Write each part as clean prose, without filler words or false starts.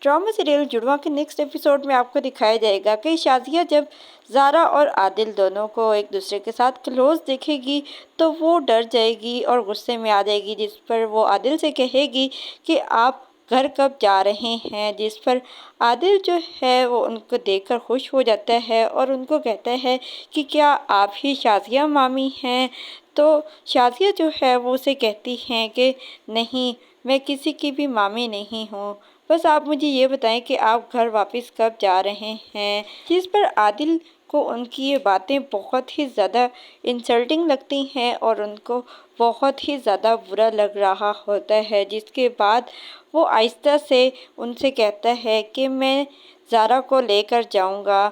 Drama serial जुड़वा के next episode में आपको दिखाया जाएगा कि शाज़िया जब ज़ारा और आदिल दोनों को एक दूसरे के साथ क्लोज देखेगी तो वो डर जाएगी और गुस्से में आ जाएगी, जिस पर वो आदिल से कहेगी कि आप घर कब जा रहे हैं। जिस पर आदिल जो है वो उनको देखकर खुश हो जाता है और उनको कहता है कि क्या आप ही शाज़िया मामी हैं। तो शाज़िया जो है वो उसे कहती हैं कि नहीं, मैं किसी की भी मामी नहीं हूँ, बस आप मुझे ये बताएं कि आप घर वापस कब जा रहे हैं। जिस पर आदिल को उनकी ये बातें बहुत ही ज़्यादा इंसल्टिंग लगती हैं और उनको बहुत ही ज़्यादा बुरा लग रहा होता है, जिसके बाद वो आहिस्ता से उनसे कहता है कि मैं ज़ारा को लेकर जाऊंगा,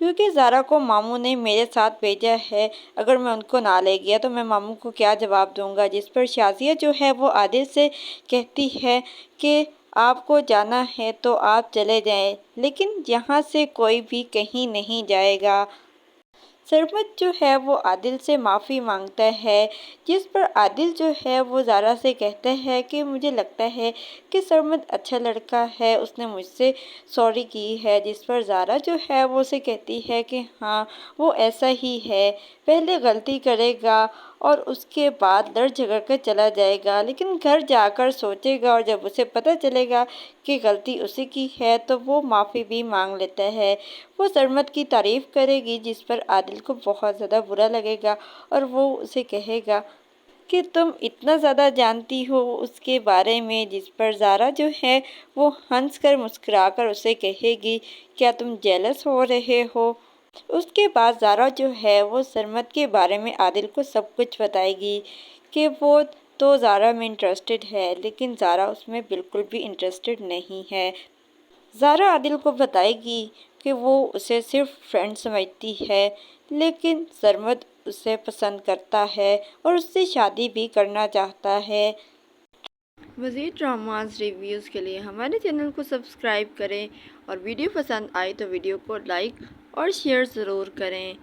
क्योंकि ज़ारा को मामू ने मेरे साथ भेजा है। अगर मैं उनको ना ले गया तो मैं मामू को क्या जवाब दूंगा। जिस पर शाज़िया जो है वो आदिल से कहती है कि आपको जाना है तो आप चले जाएं, लेकिन यहाँ से कोई भी कहीं नहीं जाएगा। सरमद जो है वो आदिल से माफ़ी मांगता है, जिस पर आदिल जो है वो ज़ारा से कहता है कि मुझे लगता है कि सरमद अच्छा लड़का है, उसने मुझसे सॉरी की है। जिस पर ज़ारा जो है वो उसे कहती है कि हाँ, वो ऐसा ही है, पहले गलती करेगा और उसके बाद लड़ झगड़ कर चला जाएगा, लेकिन घर जाकर सोचेगा और जब उसे पता चलेगा कि गलती उसी की है तो वो माफ़ी भी मांग लेता है। वो सरमद की तारीफ़ करेगी, जिस पर आदिल को बहुत ज़्यादा बुरा लगेगा और वो उसे कहेगा कि तुम इतना ज़्यादा जानती हो उसके बारे में। जिस पर ज़ारा जो है वो हंसकर मुस्कुराकर उसे कहेगी, क्या तुम जेलस हो रहे हो। उसके बाद ज़ारा जो है वो सरमद के बारे में आदिल को सब कुछ बताएगी कि वो तो ज़ारा में इंटरेस्टेड है, लेकिन ज़ारा उसमें बिल्कुल भी इंटरेस्टेड नहीं है। ज़ारा आदिल को बताएगी कि वो उसे सिर्फ फ्रेंड समझती है, लेकिन सरमद उसे पसंद करता है और उससे शादी भी करना चाहता है। मज़ीद ड्रामास रिव्यूज़ के लिए हमारे चैनल को सब्सक्राइब करें और वीडियो पसंद आए तो वीडियो को लाइक और शेयर ज़रूर करें।